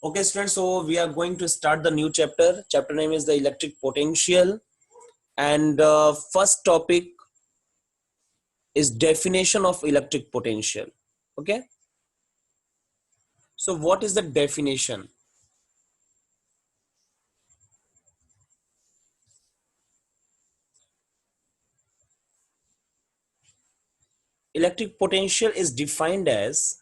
Okay, students, so we are going to start the new chapter. Chapter name is the electric potential, and first topic is definition of electric potential. Okay, so what is the definition? Electric potential is defined as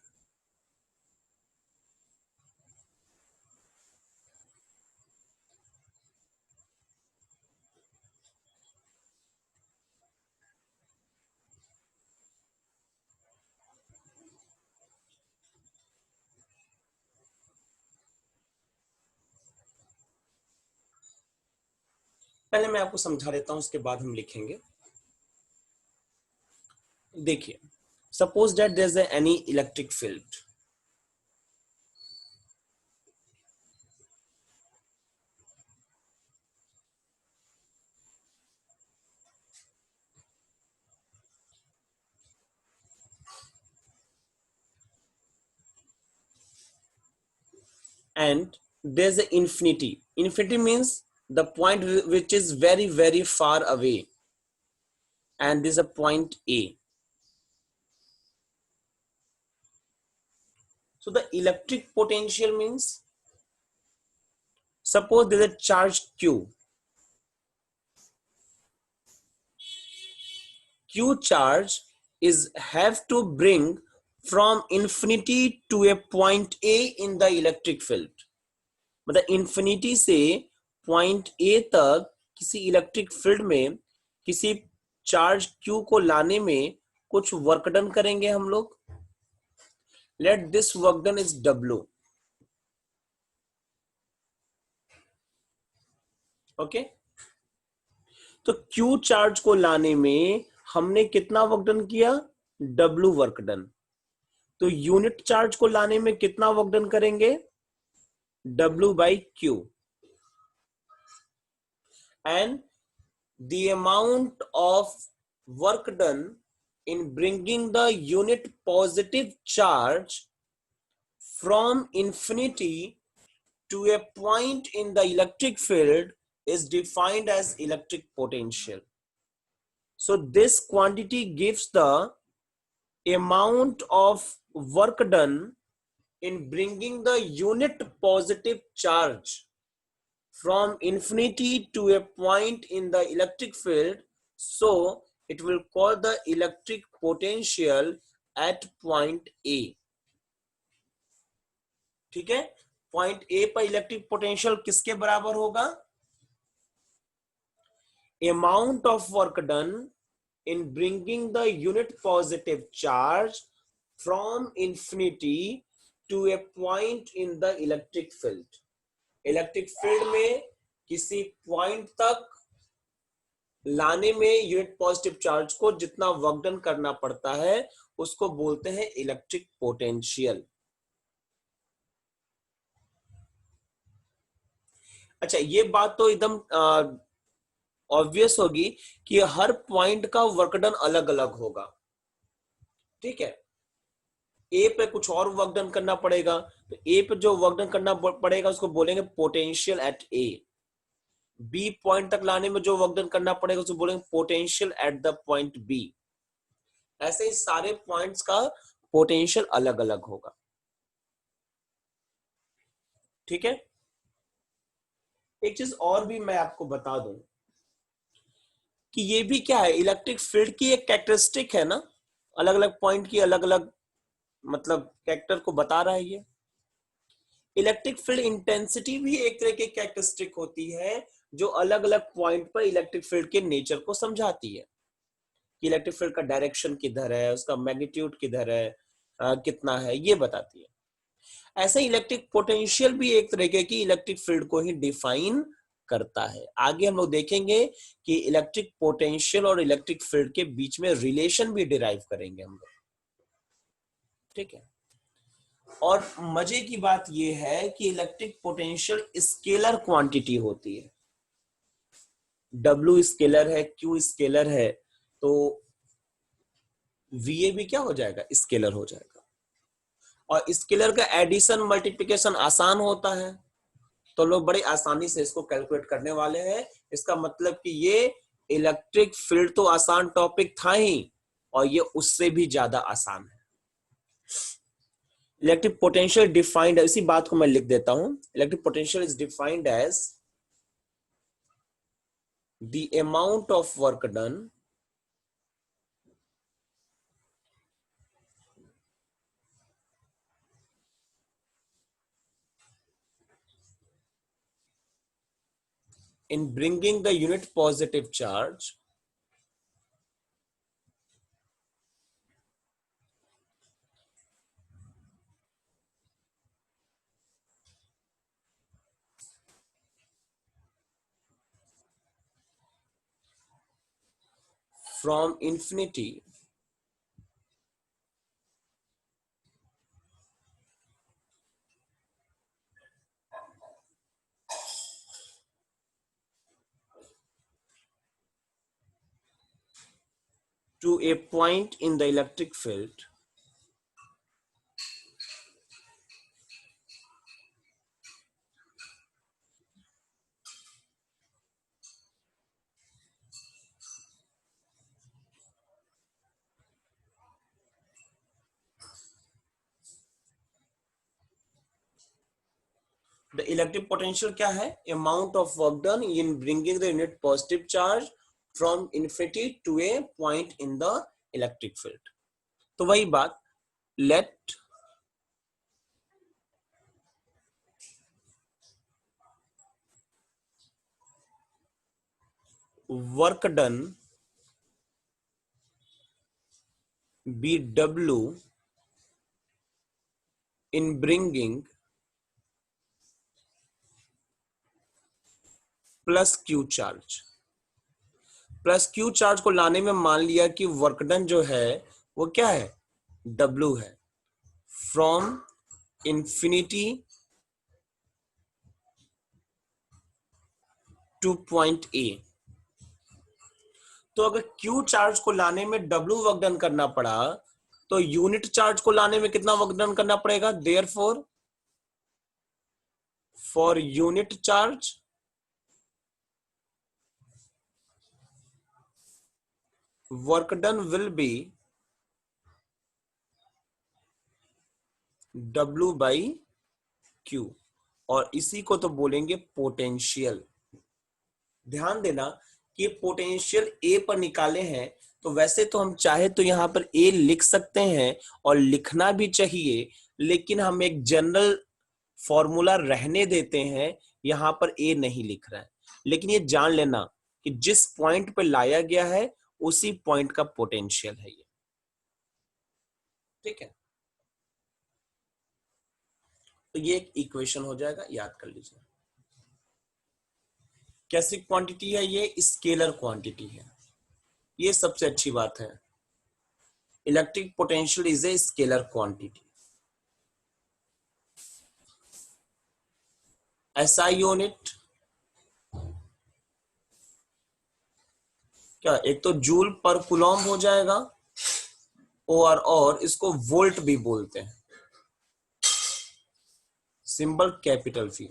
पहले मैं आपको समझा देता हूं, उसके बाद हम लिखेंगे. देखिए, suppose that there's any electric field. And there's an infinity. Infinity means the point which is very, very far away. And there's a point A. So the electric potential means, suppose there's a charge Q. Q charge is have to bring from infinity to a point A in the electric field. मतलब infinity से point A तक किसी electric field में किसी charge Q को लाने में कुछ वर्क डन करेंगे हम लोग. Let this work done is W. Okay? तो Q चार्ज को लाने में हमने कितना वर्क डन किया? W work done. तो यूनिट चार्ज को लाने में कितना वर्क डन करेंगे? W by Q. And the amount of work done in bringing the unit positive charge from infinity to a point in the electric field is defined as electric potential. So this quantity gives the amount of work done in bringing the unit positive charge from infinity to a point in the electric field. So it will call the electric potential at point A. ठीक है, point A पर electric potential किसके बराबर होगा? Amount of work done in bringing the unit positive charge from infinity to a point in the electric field. Electric field में किसी point तक लाने में यूनिट पॉजिटिव चार्ज को जितना वर्क डन करना पड़ता है उसको बोलते हैं इलेक्ट्रिक पोटेंशियल. अच्छा, ये बात तो एकदम ऑब्वियस होगी कि हर पॉइंट का वर्क डन अलग अलग होगा. ठीक है, ए पे कुछ और वर्क डन करना पड़ेगा, तो ए पे जो वर्क डन करना पड़ेगा उसको बोलेंगे potential at A. B point तक लाने में जो वर्क डन करना पड़ेगा उसको बोलेंगे potential at the point B. ऐसे ही सारे पॉइंट्स का पोटेंशियल अलग अलग होगा. ठीक है, एक चीज और भी मैं आपको बता दूं कि ये भी क्या है, इलेक्ट्रिक फील्ड की एक कैरेक्टरिस्टिक है ना, अलग अलग पॉइंट की अलग अलग मतलब कैरेक्टर को बता रहा है. ये इलेक्ट्रिक फील्ड इंटेंसिटी भी एक तरह की कैरेक्टरिस्टिक होती है जो अलग अलग पॉइंट पर इलेक्ट्रिक फील्ड के नेचर को समझाती है कि इलेक्ट्रिक फील्ड का डायरेक्शन किधर है, उसका मैग्नीट्यूड किधर है, कितना है, ये बताती है. ऐसे इलेक्ट्रिक पोटेंशियल भी एक तरीके की इलेक्ट्रिक फील्ड को ही डिफाइन करता है. आगे हम लोग देखेंगे कि इलेक्ट्रिक पोटेंशियल और इलेक्ट्रिक फील्ड के बीच में रिलेशन भी डिराइव करेंगे हम लोग. ठीक है, और मजे की बात यह है कि इलेक्ट्रिक पोटेंशियल स्केलर क्वांटिटी होती है. W स्केलर है, Q स्केलर है, तो VA भी क्या हो जाएगा? स्केलर हो जाएगा. और स्केलर का एडिशन मल्टीप्लिकेशन आसान होता है, तो लोग बड़ी आसानी से इसको कैलकुलेट करने वाले हैं। इसका मतलब कि ये इलेक्ट्रिक फील्ड तो आसान टॉपिक था ही, और ये उससे भी ज्यादा आसान है। इलेक्ट्रिक पोटेंशियल डिफाइंड, इसी बात को मैं लिख देता हूं। Electric potential is defined as the amount of work done in bringing the unit positive charge from infinity to a point in the electric field the electric potential क्या है? Amount of work done in bringing the unit positive charge from infinity to a point in the electric field. तो वही बात, let work done be W in bringing plus Q charge. Plus Q charge को लाने में मान लिया कि work done जो है वो क्या है? W है। From infinity two point A. तो अगर क्यू चार्ज को लाने में W वर्क डन करना पड़ा, तो यूनिट चार्ज को लाने में कितना वर्क डन करना पड़ेगा? Therefore for unit charge work done will be W by Q, और इसी को तो बोलेंगे पोटेंशियल। ध्यान देना कि पोटेंशियल ए पर निकाले हैं, तो वैसे तो हम चाहे तो यहां पर ए लिख सकते हैं और लिखना भी चाहिए, लेकिन हम एक जनरल फॉर्मूला रहने देते हैं, यहां पर ए नहीं लिख रहा है। लेकिन ये जान लेना कि जिस पॉइंट पर लाया गया है उसी पॉइंट का पोटेंशियल है ये, ठीक है। तो ये एक इक्वेशन हो जाएगा, याद कर लीजिए। कैसी क्वांटिटी है ये? स्केलर क्वांटिटी है। ये सबसे अच्छी बात है, electric potential is a scalar quantity. SI unit क्या? एक तो जूल पर कूलॉम हो जाएगा, और इसको वोल्ट भी बोलते हैं, सिंबल कैपिटल फी।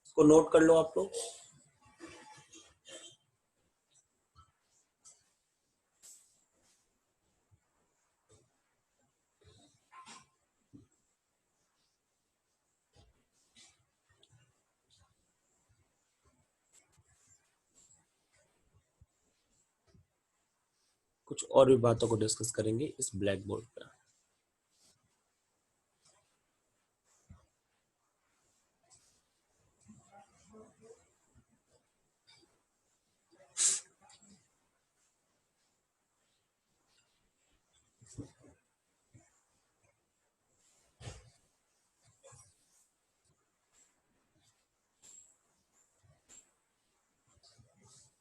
इसको नोट कर लो आप लोग। कुछ और भी बातों को डिस्कस करेंगे इस ब्लैक बोर्ड पर।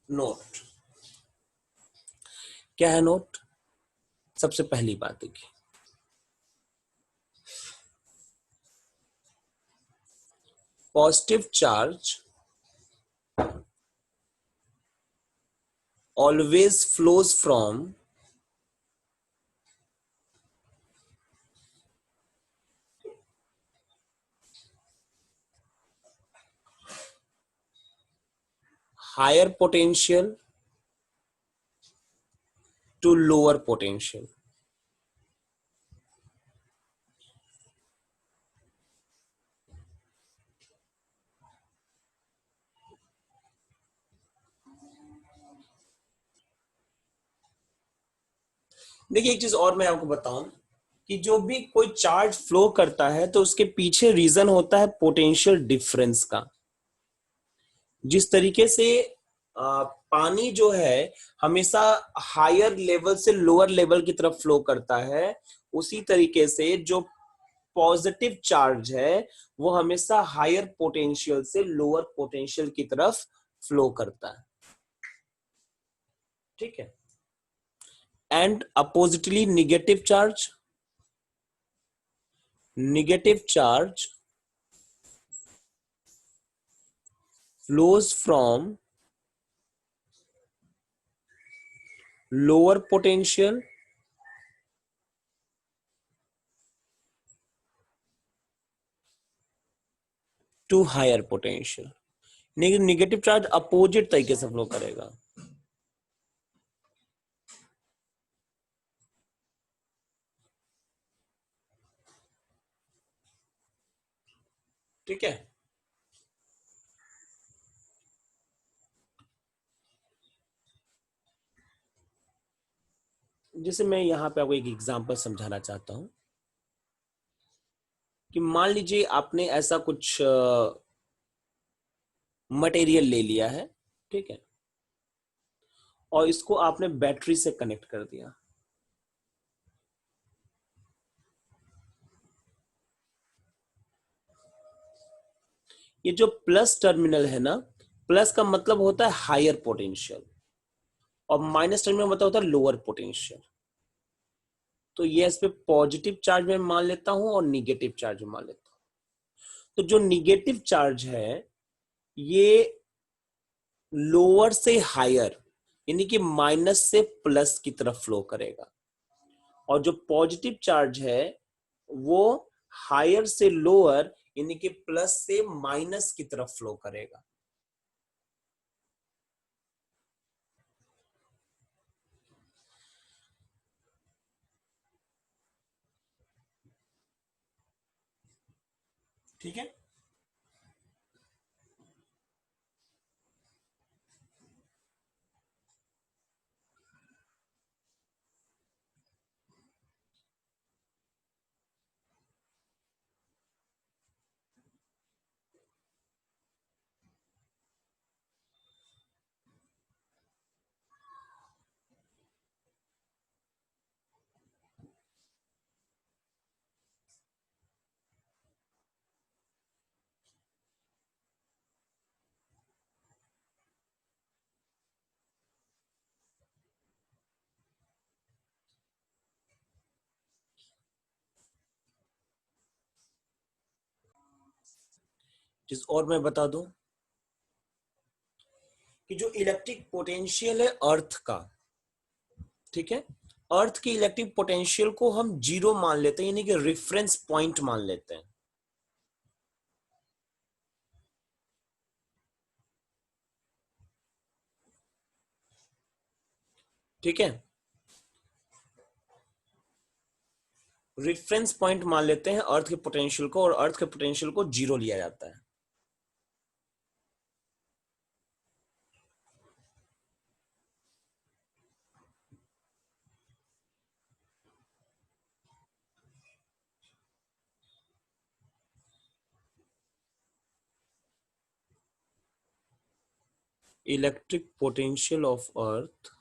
नोट क्या है? नोट सबसे पहली बात देखिए, positive charge always flows from higher potential to lower potential. देखिए एक चीज और मैं आपको बताऊं कि जो भी कोई चार्ज फ्लो करता है तो उसके पीछे रीजन होता है पोटेंशियल डिफरेंस का। जिस तरीके से पानी जो है हमेशा हायर लेवल से लोअर लेवल की तरफ फ्लो करता है, उसी तरीके से जो पॉजिटिव चार्ज है वो हमेशा हायर पोटेंशियल से लोअर पोटेंशियल की तरफ फ्लो करता है। ठीक है। And oppositely negative charge flows from lower potential to higher potential। Negative charge opposite तरीके से फ्लो करेगा। ठीक है। जैसे मैं यहां पे आपको एक एग्जांपल समझाना चाहता हूं कि मान लीजिए आपने ऐसा कुछ मटेरियल ले लिया है, ठीक है, और इसको आपने बैटरी से कनेक्ट कर दिया। ये जो प्लस टर्मिनल है ना, प्लस का मतलब होता है हायर पोटेंशियल और माइनस टर्मिनल मतलब होता है लोअर पोटेंशियल। तो ये इस पे पॉजिटिव चार्ज में मान लेता हूं और निगेटिव चार्ज में मान लेता हूं। तो जो निगेटिव चार्ज है ये लोअर से हायर यानी कि माइनस से प्लस की तरफ फ्लो करेगा, और जो पॉजिटिव चार्ज है वो हायर से लोअर यानी कि प्लस से माइनस की तरफ फ्लो करेगा। ठीक है। जिस और मैं बता दूं कि जो इलेक्ट्रिक पोटेंशियल है अर्थ का, ठीक है, अर्थ की इलेक्ट्रिक पोटेंशियल को हम जीरो मान लेते हैं यानी कि रेफरेंस पॉइंट मान लेते हैं। ठीक है, रेफरेंस पॉइंट मान लेते हैं अर्थ के पोटेंशियल को, और अर्थ के पोटेंशियल को जीरो लिया जाता है। Electric potential of earth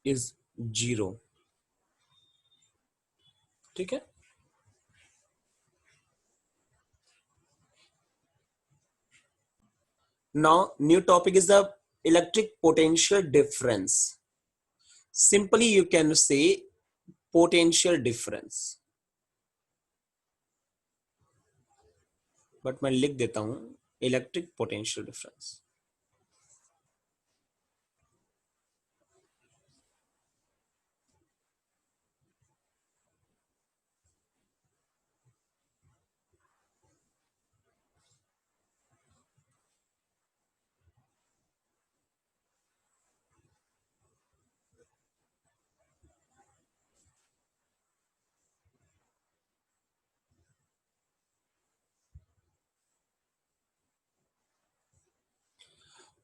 is zero. ठीक है। Now, new topic is the electric potential difference. Simply, you can say potential difference. But मैं लिख देता हूं इलेक्ट्रिक पोटेंशियल डिफरेंस.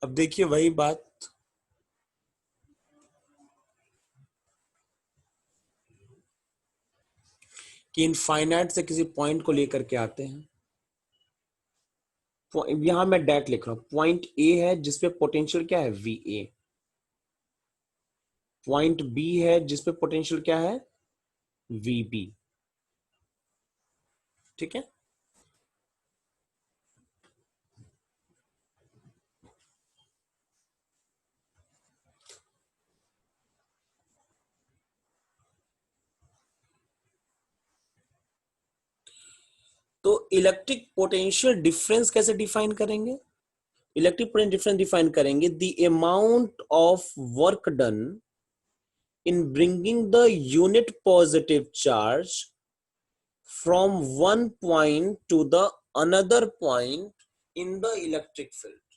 अब देखिए वही बात कि इनफाइनाइट से किसी पॉइंट को लेकर के आते हैं. यहां मैं डेट लिख रहा हूं. पॉइंट ए है जिसपे पोटेंशियल क्या है वी ए. पॉइंट बी है जिसपे पोटेंशियल क्या है वी बी. ठीक है. तो इलेक्ट्रिक पोटेंशियल डिफरेंस कैसे डिफाइन करेंगे. इलेक्ट्रिक पोटेंशियल डिफरेंस डिफाइन करेंगे the amount of work done in bringing the unit positive charge from one point to the another point in the electric field.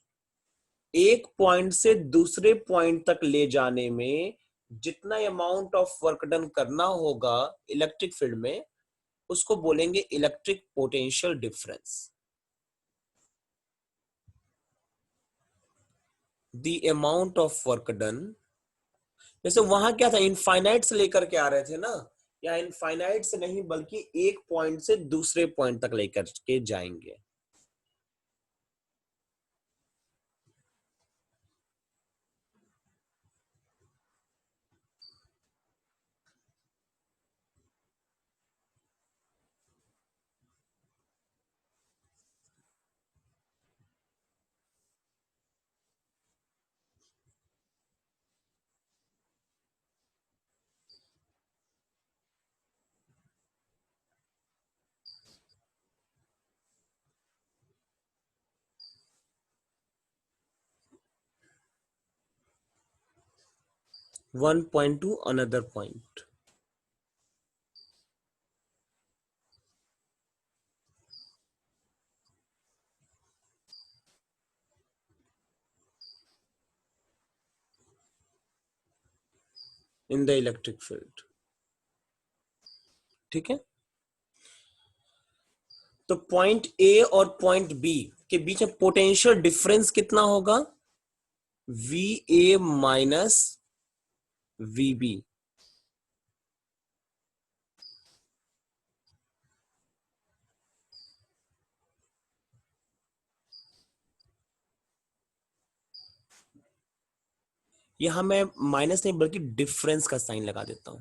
एक point से दूसरे point तक ले जाने में जितना अमाउंट ऑफ वर्क डन करना होगा इलेक्ट्रिक फील्ड में उसको बोलेंगे electric potential difference. The amount of work done. जैसे वहां क्या था इनफाइनाइट से लेकर के आ रहे थे ना. या इनफाइनाइट से नहीं बल्कि एक पॉइंट से दूसरे पॉइंट तक लेकर के जाएंगे. One point to another point. In the electric field. ठीक है. तो पॉइंट ए और पॉइंट बी के बीच में पोटेंशियल डिफरेंस कितना होगा V A minus V B. यहां मैं माइनस नहीं बल्कि डिफरेंस का साइन लगा देता हूं.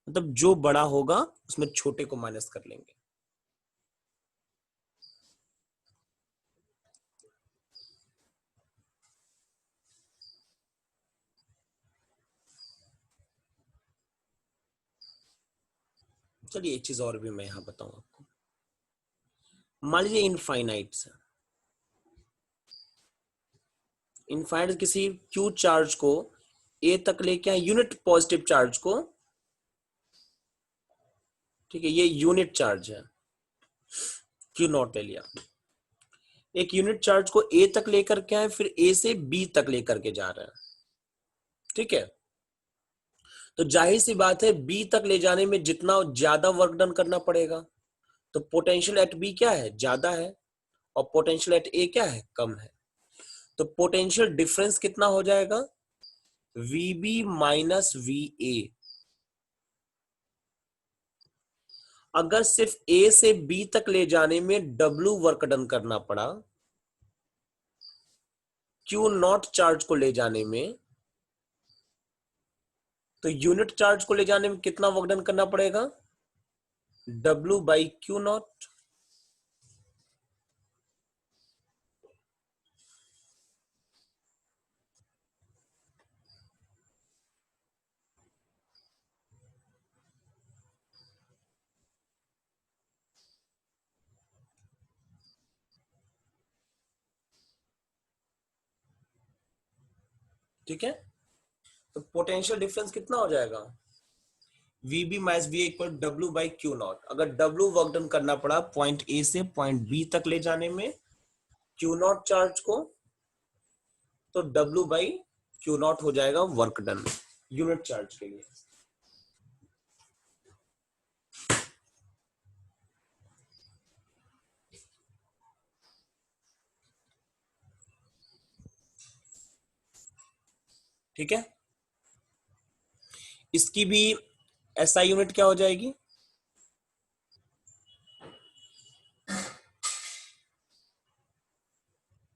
मतलब जो बड़ा होगा उसमें छोटे को माइनस कर लेंगे. चलिए एक चीज और भी मैं यहां बताऊं आपको. मान लीजिए इनफाइनाइट से इनफाइनाइट किसी क्यू चार्ज को ए तक लेके आए यूनिट पॉजिटिव चार्ज को. ठीक है. ये यूनिट चार्ज है क्यू नॉट ले लिया. एक यूनिट चार्ज को ए तक लेकर के आए फिर ए से बी तक लेकर के जा रहे हैं. ठीक है. तो जाहिर सी बात है बी तक ले जाने में जितना ज्यादा वर्क डन करना पड़ेगा तो पोटेंशियल एट बी क्या है ज्यादा है और पोटेंशियल एट ए क्या है कम है. तो पोटेंशियल डिफरेंस कितना हो जाएगा V B minus V A. अगर सिर्फ ए से बी तक ले जाने में डब्ल्यू वर्क डन करना पड़ा क्यू नॉट चार्ज को ले जाने में तो यूनिट चार्ज को ले जाने में कितना वर्क डन करना पड़ेगा डब्ल्यू बाई क्यू नॉट. ठीक है, तो पोटेंशियल डिफरेंस कितना हो जाएगा, VB minus V equal W by Q naught. अगर डब्ल्यू वर्क डन करना पड़ा पॉइंट ए से पॉइंट बी तक ले जाने में क्यू नॉट चार्ज को, तो डब्ल्यू बाई क्यू नॉट हो जाएगा वर्क डन यूनिट चार्ज के लिए। ठीक है, इसकी भी एसआई यूनिट क्या हो जाएगी,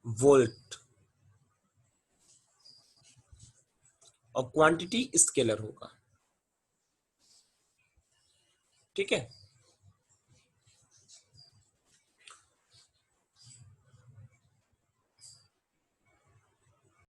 वोल्ट, और क्वांटिटी स्केलर होगा। ठीक है,